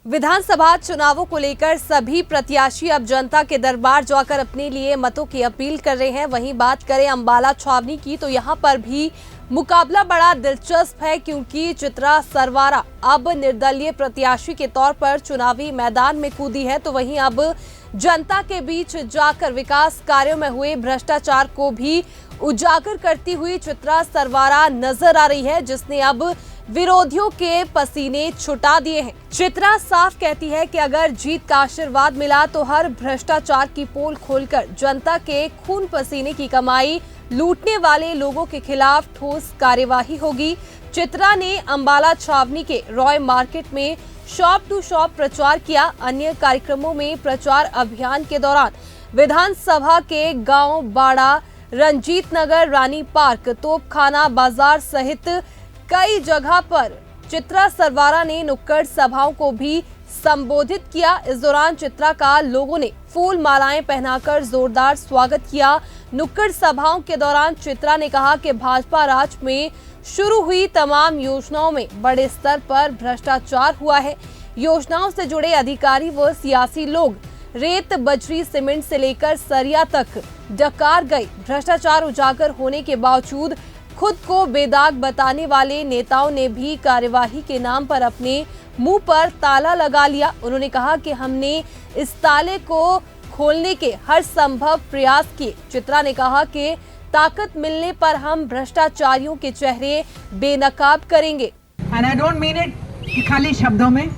विधानसभा चुनावों को लेकर सभी प्रत्याशी अब जनता के दरबार जाकर अपने लिए मतों की अपील कर रहे हैं। वहीं बात करें अंबाला छावनी की तो यहां पर भी मुकाबला बड़ा दिलचस्प है, क्योंकि चित्रा सरवारा अब निर्दलीय प्रत्याशी के तौर पर चुनावी मैदान में कूदी है। तो वहीं अब जनता के बीच जाकर विकास कार्यों में हुए भ्रष्टाचार को भी उजागर करती हुई चित्रा सरवारा नजर आ रही है, जिसने अब विरोधियों के पसीने छुटा दिए हैं। चित्रा साफ कहती है कि अगर जीत का आशीर्वाद मिला तो हर भ्रष्टाचार की पोल खोलकर जनता के खून पसीने की कमाई लूटने वाले लोगों के खिलाफ ठोस कार्यवाही होगी। चित्रा ने अंबाला छावनी के रॉय मार्केट में शॉप टू शॉप प्रचार किया। अन्य कार्यक्रमों में प्रचार अभियान के दौरान विधानसभा के गांव बाड़ा, रंजीत नगर, रानी पार्क, तोपखाना बाजार सहित कई जगह पर चित्रा सरवारा ने नुक्कड़ सभाओं को भी संबोधित किया। इस दौरान चित्रा का लोगों ने फूल मालाएं पहनाकर जोरदार स्वागत किया। नुक्कड़ सभाओं के दौरान चित्रा ने कहा कि भाजपा राज में शुरू हुई तमाम योजनाओं में बड़े स्तर पर भ्रष्टाचार हुआ है। योजनाओं से जुड़े अधिकारी व सियासी लोग रेत, बजरी, सीमेंट से लेकर सरिया तक डकार गए। भ्रष्टाचार उजागर होने के बावजूद खुद को बेदाग बताने वाले नेताओं ने भी कार्यवाही के नाम पर अपने मुंह पर ताला लगा लिया। उन्होंने कहा कि हमने इस ताले को खोलने के हर संभव प्रयास किए। चित्रा ने कहा कि ताकत मिलने पर हम भ्रष्टाचारियों के चेहरे बेनकाब करेंगे। And I don't mean it कि खाली शब्दों में,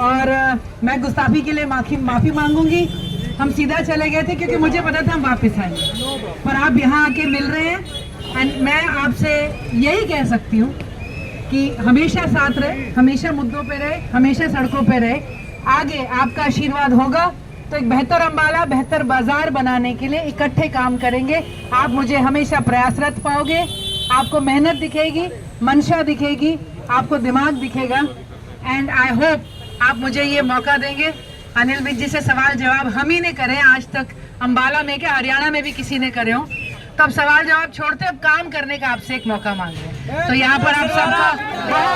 और मैं गुस्ताखी के लिए माफी मांगूंगी। हम सीधा चले गए थे क्योंकि मुझे पता था हम वापस आएंगे, पर आप यहाँ आके मिल रहे हैं। एंड मैं आपसे यही कह सकती हूँ कि हमेशा साथ रहे, हमेशा मुद्दों पे रहे, हमेशा सड़कों पे रहे। आगे आपका आशीर्वाद होगा तो एक बेहतर अंबाला, बेहतर बाजार बनाने के लिए इकट्ठे काम करेंगे। आप मुझे हमेशा प्रयासरत पाओगे, आपको मेहनत दिखेगी, मंशा दिखेगी, आपको दिमाग दिखेगा। एंड आई होप आप मुझे ये मौका देंगे। अनिल विज जी से सवाल जवाब हम ही ने करे आज तक, अंबाला में क्या हरियाणा में भी किसी ने करे हो, तब सवाल जवाब छोड़ते अब काम करने का आपसे एक मौका मांग रहे हैं। तो यहाँ पर आप सबका बहुत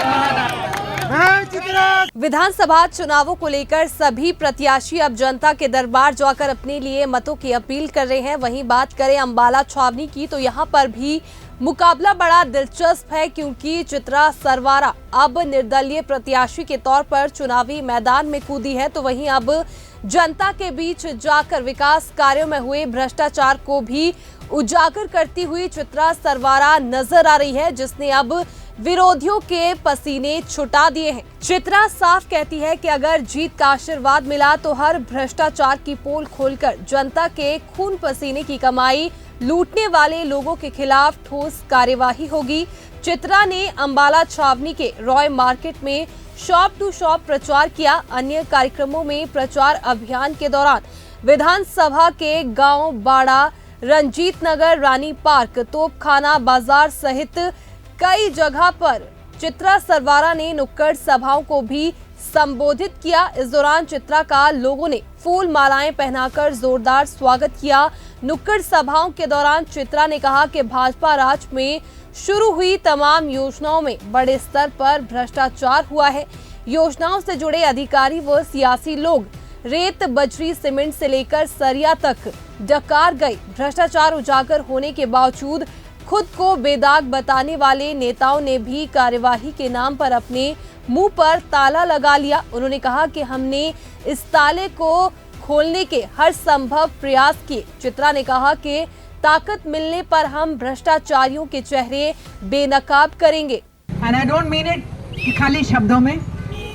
बहुत विधानसभा चुनावों को लेकर सभी प्रत्याशी अब जनता के दरबार जाकर अपने लिए मतों की अपील कर रहे हैं। वहीं बात करें अंबाला छावनी की तो यहाँ पर भी मुकाबला बड़ा दिलचस्प है, क्योंकि चित्रा सरवारा अब निर्दलीय प्रत्याशी के तौर पर चुनावी मैदान में कूदी है। तो वहीं अब जनता के बीच जाकर विकास कार्यों में हुए भ्रष्टाचार को भी उजागर करती हुई चित्रा सरवारा नजर आ रही है, जिसने अब विरोधियों के पसीने छुटा दिए हैं। चित्रा साफ कहती है कि अगर जीत का आशीर्वाद मिला तो हर भ्रष्टाचार की पोल खोलकर जनता के खून पसीने की कमाई लूटने वाले लोगों के खिलाफ ठोस कार्यवाही होगी। चित्रा ने अंबाला छावनी के रॉय मार्केट में शॉप टू शॉप प्रचार किया। अन्य कार्यक्रमों में प्रचार अभियान के दौरान विधानसभा के गांव बाड़ा, रंजीत नगर, रानी पार्क, तोपखाना बाजार सहित कई जगह पर चित्रा सरवारा ने नुक्कड़ सभाओं को भी संबोधित किया। इस दौरान चित्रा का लोगों ने फूल मालाएं पहनाकर जोरदार स्वागत किया। नुक्कड़ सभाओं के दौरान चित्रा ने कहा कि भाजपा राज में शुरू हुई तमाम योजनाओं में बड़े स्तर पर भ्रष्टाचार हुआ है। योजनाओं से जुड़े अधिकारी व सियासी लोग रेत, बजरी, सीमेंट से लेकर सरिया तक डकार गए। भ्रष्टाचार उजागर होने के बावजूद खुद को बेदाग बताने वाले नेताओं ने भी कार्यवाही के नाम पर अपने मुंह पर ताला लगा लिया। उन्होंने कहा कि हमने इस ताले को खोलने के हर संभव प्रयास किए। चित्रा ने कहा कि ताकत मिलने पर हम भ्रष्टाचारियों के चेहरे बेनकाब करेंगे। And I don't mean it कि खाली शब्दों में,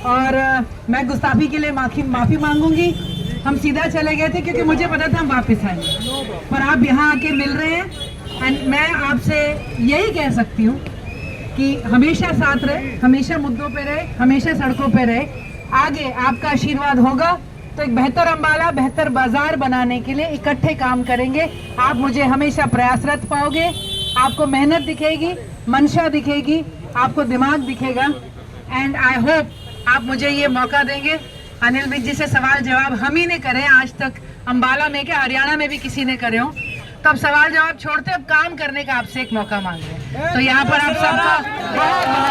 और मैं गुस्ताखी के लिए माफी मांगूंगी। हम सीधा चले गए थे क्योंकि मुझे पता था हम वापस आएंगे, पर आप यहाँ आके मिल रहे हैं। एंड मैं आपसे यही कह सकती हूँ कि हमेशा साथ रहे, हमेशा मुद्दों पे रहे, हमेशा सड़कों पे रहे। आगे आपका आशीर्वाद होगा तो एक बेहतर अंबाला, बेहतर बाजार बनाने के लिए इकट्ठे काम करेंगे। आप मुझे हमेशा प्रयासरत पाओगे, आपको मेहनत दिखेगी, मंशा दिखेगी, आपको दिमाग दिखेगा। एंड आई होप आप मुझे ये मौका देंगे। अनिल विज जी से सवाल जवाब हम ही ने करे आज तक, अंबाला में क्या हरियाणा में भी किसी ने करे हो, तब सवाल जवाब छोड़ते अब काम करने का आपसे एक मौका मांग रहे हैं। तो यहाँ पर आप सबका बहुत बहुत